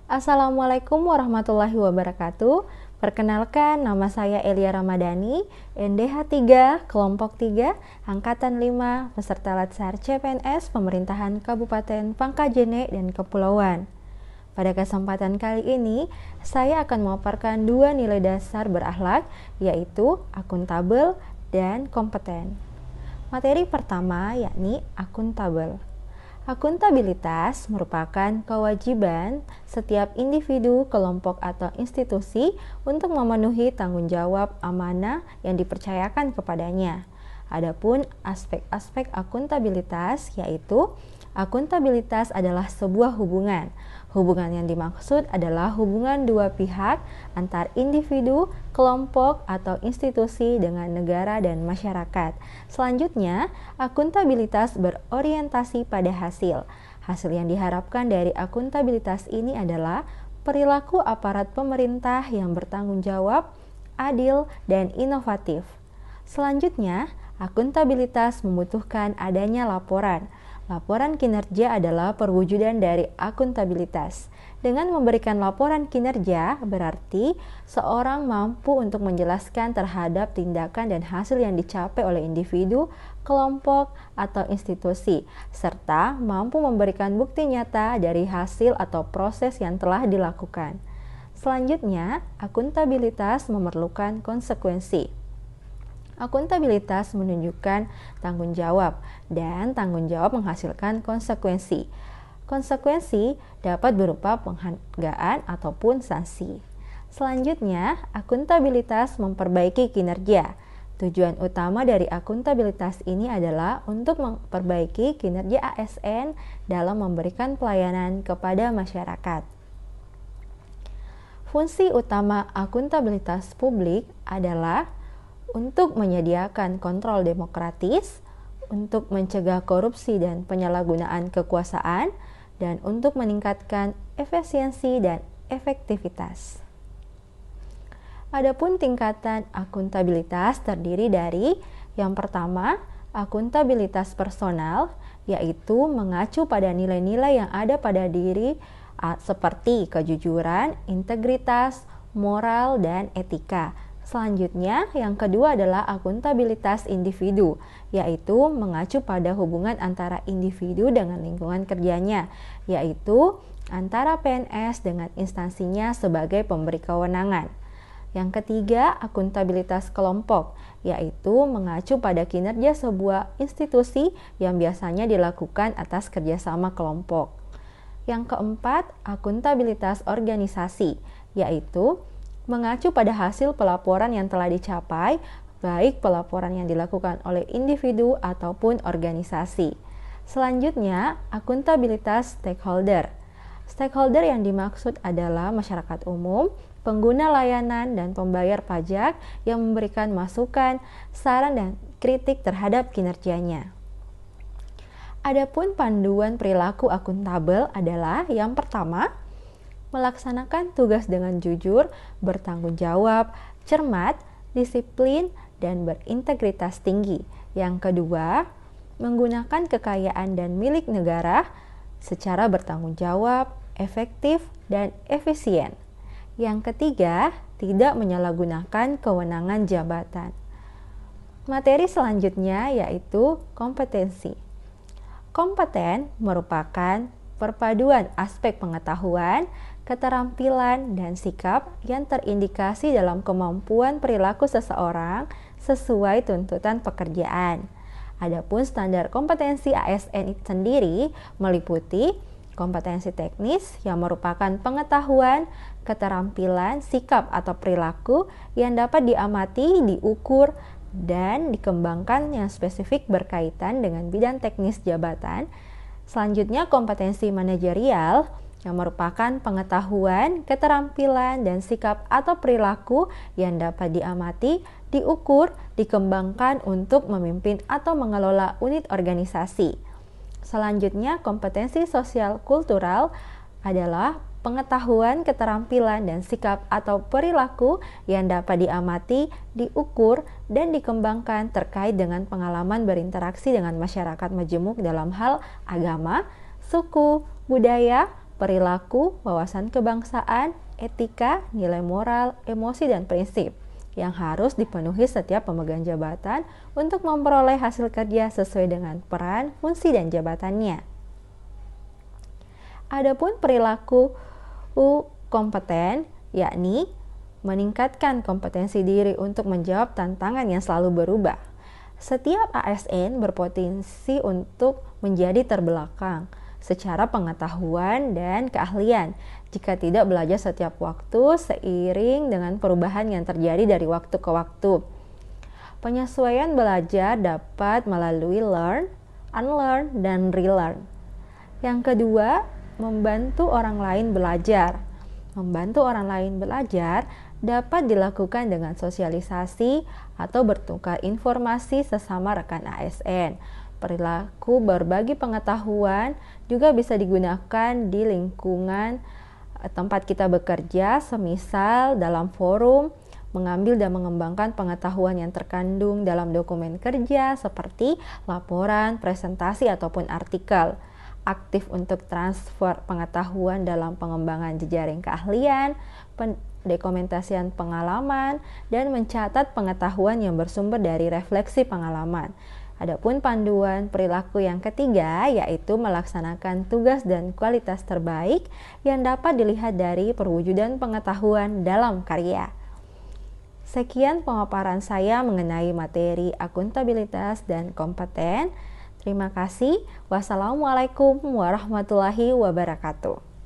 Assalamualaikum warahmatullahi wabarakatuh. Perkenalkan, nama saya Elia Ramadhani, NDH 3, kelompok 3, angkatan 5, peserta Latsar CPNS Pemerintahan Kabupaten Pangkajene dan Kepulauan. Pada kesempatan kali ini, saya akan memaparkan dua nilai dasar berakhlak, yaitu akuntabel dan kompeten. Materi pertama yakni akuntabel. Akuntabilitas merupakan kewajiban setiap individu, kelompok, atau institusi untuk memenuhi tanggung jawab amanah yang dipercayakan kepadanya. Adapun aspek-aspek akuntabilitas yaitu akuntabilitas adalah sebuah hubungan. Hubungan yang dimaksud adalah hubungan dua pihak antar individu, kelompok, atau institusi dengan negara dan masyarakat. Selanjutnya, akuntabilitas berorientasi pada hasil. Hasil yang diharapkan dari akuntabilitas ini adalah perilaku aparat pemerintah yang bertanggung jawab, adil, dan inovatif. Selanjutnya, akuntabilitas membutuhkan adanya laporan. Laporan kinerja adalah perwujudan dari akuntabilitas. Dengan memberikan laporan kinerja, berarti seorang mampu untuk menjelaskan terhadap tindakan dan hasil yang dicapai oleh individu, kelompok, atau institusi, serta mampu memberikan bukti nyata dari hasil atau proses yang telah dilakukan. Selanjutnya, akuntabilitas memerlukan konsekuensi. Akuntabilitas menunjukkan tanggung jawab, dan tanggung jawab menghasilkan konsekuensi. Konsekuensi dapat berupa penghargaan ataupun sanksi. Selanjutnya, akuntabilitas memperbaiki kinerja. Tujuan utama dari akuntabilitas ini adalah untuk memperbaiki kinerja ASN dalam memberikan pelayanan kepada masyarakat. Fungsi utama akuntabilitas publik adalah untuk menyediakan kontrol demokratis, untuk mencegah korupsi dan penyalahgunaan kekuasaan, dan untuk meningkatkan efisiensi dan efektivitas. Adapun tingkatan akuntabilitas terdiri dari yang pertama, akuntabilitas personal, yaitu mengacu pada nilai-nilai yang ada pada diri seperti kejujuran, integritas, moral, dan etika. Selanjutnya, yang kedua adalah akuntabilitas individu, yaitu mengacu pada hubungan antara individu dengan lingkungan kerjanya, yaitu antara PNS dengan instansinya sebagai pemberi kewenangan. Yang ketiga, akuntabilitas kelompok, yaitu mengacu pada kinerja sebuah institusi yang biasanya dilakukan atas kerjasama kelompok. Yang keempat, akuntabilitas organisasi, yaitu mengacu pada hasil pelaporan yang telah dicapai, baik pelaporan yang dilakukan oleh individu ataupun organisasi. Selanjutnya, akuntabilitas stakeholder. Stakeholder yang dimaksud adalah masyarakat umum, pengguna layanan, dan pembayar pajak yang memberikan masukan, saran, dan kritik terhadap kinerjanya. Adapun panduan perilaku akuntabel adalah yang pertama, melaksanakan tugas dengan jujur, bertanggung jawab, cermat, disiplin, dan berintegritas tinggi. Yang kedua, menggunakan kekayaan dan milik negara secara bertanggung jawab, efektif, dan efisien. Yang ketiga, tidak menyalahgunakan kewenangan jabatan. Materi selanjutnya yaitu kompetensi. Kompeten merupakan perpaduan aspek pengetahuan, keterampilan, dan sikap yang terindikasi dalam kemampuan perilaku seseorang sesuai tuntutan pekerjaan. Adapun standar kompetensi ASN itu sendiri meliputi kompetensi teknis yang merupakan pengetahuan, keterampilan, sikap atau perilaku yang dapat diamati, diukur, dan dikembangkan yang spesifik berkaitan dengan bidang teknis jabatan. Selanjutnya, kompetensi manajerial yang merupakan pengetahuan, keterampilan, dan sikap atau perilaku yang dapat diamati, diukur, dikembangkan untuk memimpin atau mengelola unit organisasi. Selanjutnya, kompetensi sosial kultural adalah pengetahuan, keterampilan, dan sikap atau perilaku yang dapat diamati, diukur, dan dikembangkan terkait dengan pengalaman berinteraksi dengan masyarakat majemuk dalam hal agama, suku, budaya, perilaku, wawasan kebangsaan, etika, nilai moral, emosi, dan prinsip yang harus dipenuhi setiap pemegang jabatan untuk memperoleh hasil kerja sesuai dengan peran, fungsi, dan jabatannya. Adapun perilaku kompeten, yakni meningkatkan kompetensi diri untuk menjawab tantangan yang selalu berubah. Setiap ASN berpotensi untuk menjadi terbelakang secara pengetahuan dan keahlian jika tidak belajar setiap waktu seiring dengan perubahan yang terjadi dari waktu ke waktu. Penyesuaian belajar dapat melalui learn, unlearn, dan relearn. Yang kedua, membantu orang lain belajar. Membantu orang lain belajar dapat dilakukan dengan sosialisasi atau bertukar informasi sesama rekan ASN. Perilaku berbagi pengetahuan juga bisa digunakan di lingkungan tempat kita bekerja, semisal dalam forum, mengambil dan mengembangkan pengetahuan yang terkandung dalam dokumen kerja seperti laporan, presentasi, ataupun artikel. Aktif untuk transfer pengetahuan dalam pengembangan jejaring keahlian, pendokumentasian pengalaman, dan mencatat pengetahuan yang bersumber dari refleksi pengalaman. Adapun panduan perilaku yang ketiga yaitu melaksanakan tugas dan kualitas terbaik yang dapat dilihat dari perwujudan pengetahuan dalam karya. Sekian pemaparan saya mengenai materi akuntabilitas dan kompeten. Terima kasih. Wassalamualaikum warahmatullahi wabarakatuh.